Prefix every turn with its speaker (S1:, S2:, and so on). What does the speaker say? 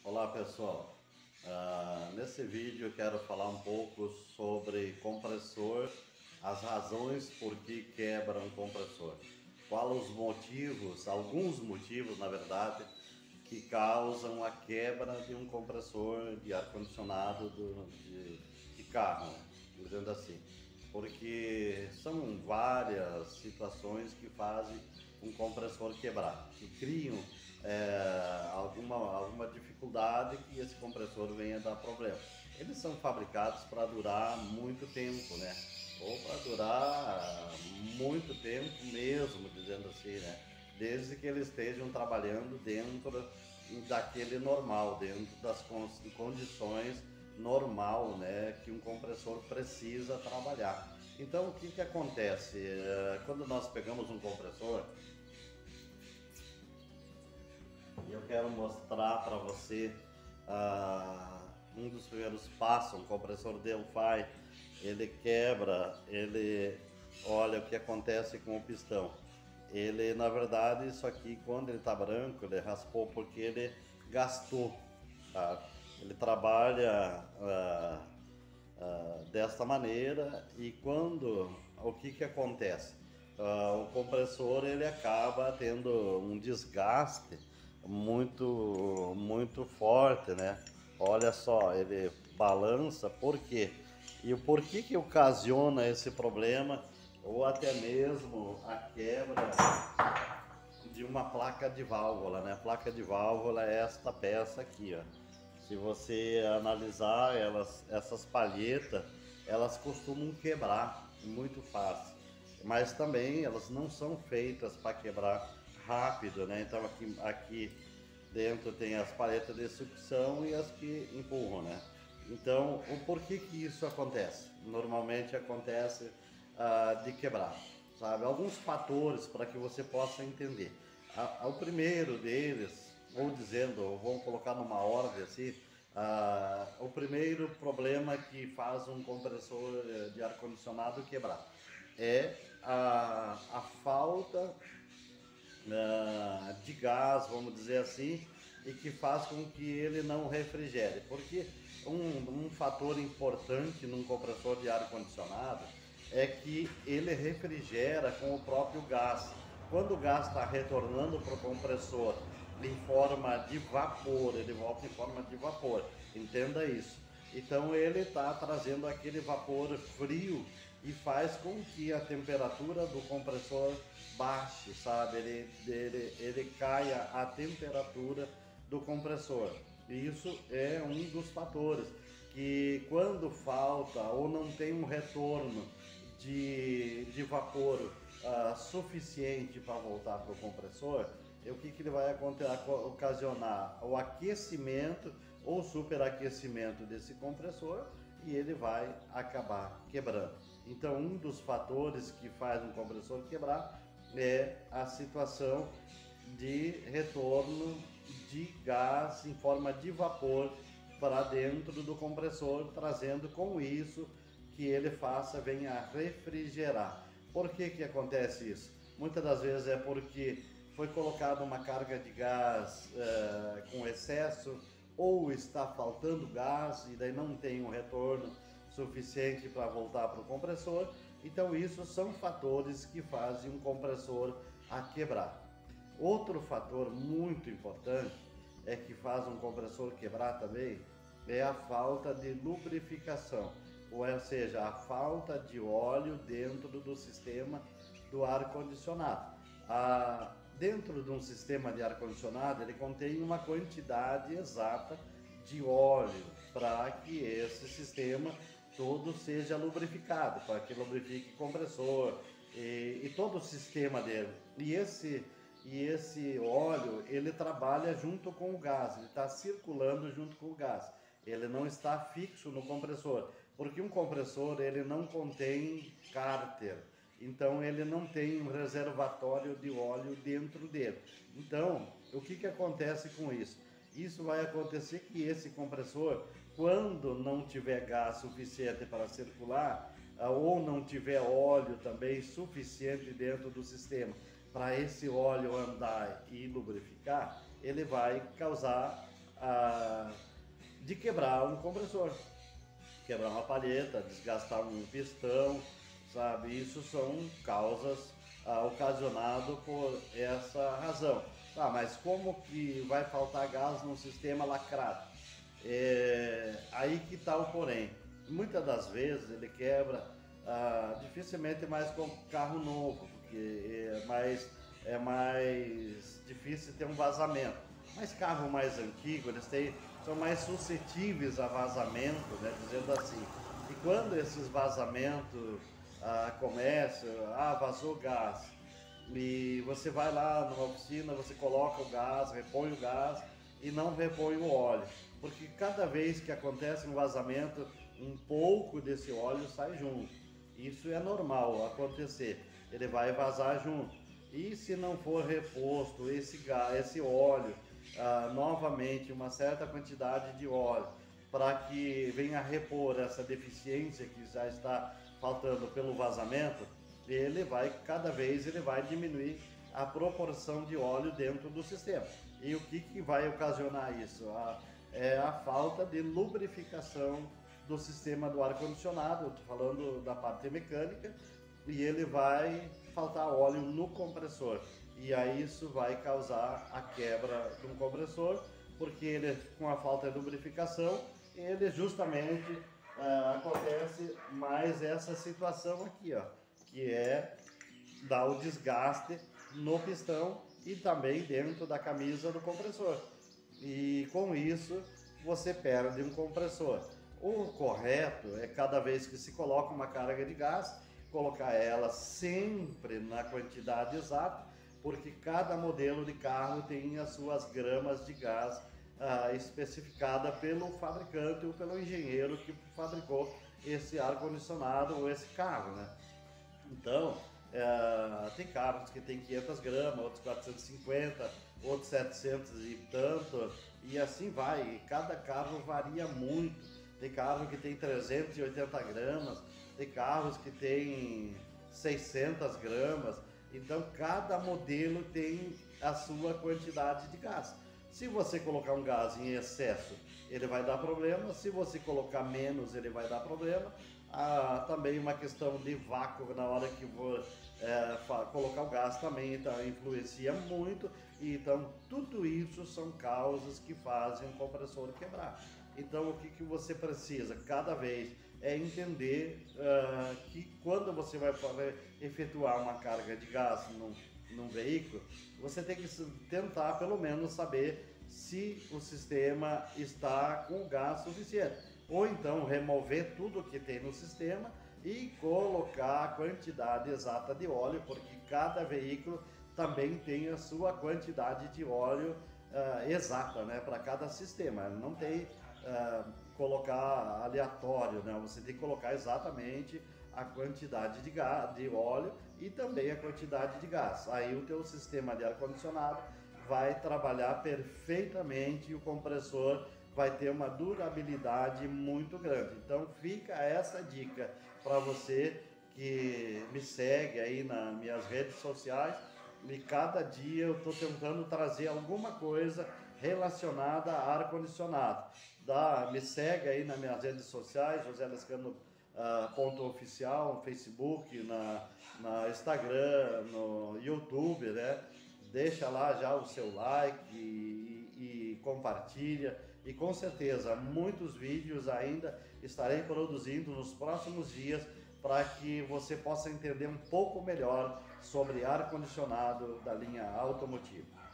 S1: Olá pessoal, nesse vídeo eu quero falar um pouco sobre compressor, as razões por que quebra um compressor, quais os motivos, alguns motivos na verdade, que causam a quebra de um compressor de ar-condicionado de carro, né? Dizendo assim, porque são várias situações que fazem um compressor quebrar, que criam alguma dificuldade que esse compressor venha a dar problema. Eles são fabricados para durar muito tempo, né? Ou para durar muito tempo mesmo, dizendo assim, né? Desde que eles estejam trabalhando dentro daquele normal, dentro das condições normal, né, que um compressor precisa trabalhar. Então, o que que acontece? Quando nós pegamos um compressor, e eu quero mostrar para você um dos primeiros passos, um compressor Delphi, ele quebra, olha o que acontece com o pistão. Ele, na verdade, isso aqui, quando ele está branco, ele raspou porque ele gastou, tá? Ele trabalha desta maneira e o que que acontece? O compressor ele acaba tendo um desgaste muito forte, né? Olha só, ele balança, por quê? E o porquê que ocasiona esse problema ou até mesmo a quebra de uma placa de válvula, né? A placa de válvula é esta peça aqui, ó. Se você analisar essas palhetas, elas costumam quebrar muito fácil, mas também elas não são feitas para quebrar rápido, né? Então aqui dentro tem as palhetas de sucção e as que empurram, né? Então, o porquê que isso acontece? Normalmente acontece de quebrar, sabe? Alguns fatores para que você possa entender. O primeiro deles, ou dizendo, vamos colocar numa ordem assim, o primeiro problema que faz um compressor de ar-condicionado quebrar é a falta de gás, vamos dizer assim, e que faz com que ele não refrigere. Porque um fator importante num compressor de ar-condicionado é que ele refrigera com o próprio gás. Quando o gás está retornando para o compressor em forma de vapor, ele volta em forma de vapor, entenda isso. Então ele está trazendo aquele vapor frio e faz com que a temperatura do compressor baixe, sabe? Ele caia a temperatura do compressor. E isso é um dos fatores que quando falta ou não tem um retorno de vapor suficiente para voltar para o compressor, o que, que ele vai ocasionar? O aquecimento ou superaquecimento desse compressor e ele vai acabar quebrando. Então, um dos fatores que faz um compressor quebrar é a situação de retorno de gás em forma de vapor para dentro do compressor, trazendo com isso que ele venha a refrigerar. Por que que acontece isso? Muitas das vezes é porque foi colocada uma carga de gás com excesso, ou está faltando gás e daí não tem um retorno suficiente para voltar para o compressor. Então isso são fatores que fazem um compressor a quebrar. Outro fator muito importante é que faz um compressor quebrar também é a falta de lubrificação, ou seja, a falta de óleo dentro do sistema do ar-condicionado. Dentro de um sistema de ar-condicionado, ele contém uma quantidade exata de óleo para que esse sistema todo seja lubrificado, para que lubrifique o compressor e todo o sistema dele. E esse óleo, ele trabalha junto com o gás, ele está circulando junto com o gás. Ele não está fixo no compressor, porque um compressor ele não contém cárter, então ele não tem um reservatório de óleo dentro dele. Então, o que que acontece com isso? Isso vai acontecer que esse compressor, quando não tiver gás suficiente para circular, ou não tiver óleo também suficiente dentro do sistema para esse óleo andar e lubrificar, ele vai causar de quebrar um compressor, quebrar uma palheta, desgastar um pistão, sabe? Isso são causas ocasionadas por essa razão. Mas como que vai faltar gás num sistema lacrado? Aí que está o porém. Muitas das vezes ele quebra dificilmente mais com carro novo, porque é mais difícil ter um vazamento. Mas carro mais antigo, são mais suscetíveis a vazamento, né, dizendo assim. E quando esses vazamentos começam, vazou gás, e você vai lá numa oficina, você coloca o gás, repõe o gás e não repõe o óleo. Porque cada vez que acontece um vazamento, um pouco desse óleo sai junto. Isso é normal acontecer, ele vai vazar junto. E se não for reposto esse óleo, novamente uma certa quantidade de óleo, para que venha repor essa deficiência que já está faltando pelo vazamento, cada vez ele vai diminuir a proporção de óleo dentro do sistema. E o que vai ocasionar isso? É a falta de lubrificação do sistema do ar-condicionado. Estou falando da parte mecânica, e ele vai faltar óleo no compressor. E aí isso vai causar a quebra de um compressor, porque ele, com a falta de lubrificação, ele justamente acontece mais essa situação aqui, ó, que é dar o desgaste no pistão e também dentro da camisa do compressor. E com isso você perde um compressor. O correto é, cada vez que se coloca uma carga de gás, colocar ela sempre na quantidade exata, porque cada modelo de carro tem as suas gramas de gás especificada pelo fabricante ou pelo engenheiro que fabricou esse ar-condicionado ou esse carro, né? Então, tem carros que tem 500 gramas, outros 450, outros 700 e tanto, e assim vai. E cada carro varia muito. Tem carro que tem 380 gramas, tem carros que tem 600 gramas. Então, cada modelo tem a sua quantidade de gás. Se você colocar um gás em excesso, ele vai dar problema. Se você colocar menos, ele vai dar problema. Também uma questão de vácuo na hora que vou colocar o gás também influencia muito. Então, tudo isso são causas que fazem o compressor quebrar. Então, o que você precisa cada vez é entender que quando você vai efetuar uma carga de gás num veículo, você tem que tentar pelo menos saber se o sistema está com gás suficiente. Ou então remover tudo que tem no sistema e colocar a quantidade exata de óleo, porque cada veículo também tem a sua quantidade de óleo exata, né, para cada sistema. Não tem colocar aleatório, né? Você tem que colocar exatamente a quantidade de óleo e também a quantidade de gás. Aí o teu sistema de ar-condicionado vai trabalhar perfeitamente e o compressor vai ter uma durabilidade muito grande. Então fica essa dica para você que me segue aí nas minhas redes sociais, e cada dia eu estou tentando trazer alguma coisa relacionada a ar-condicionado. Me segue aí nas minhas redes sociais, José Lescano .oficial, no Facebook, na Instagram, no YouTube, né? Deixa lá já o seu like e compartilha. E com certeza muitos vídeos ainda estarei produzindo nos próximos dias para que você possa entender um pouco melhor sobre ar-condicionado da linha automotiva.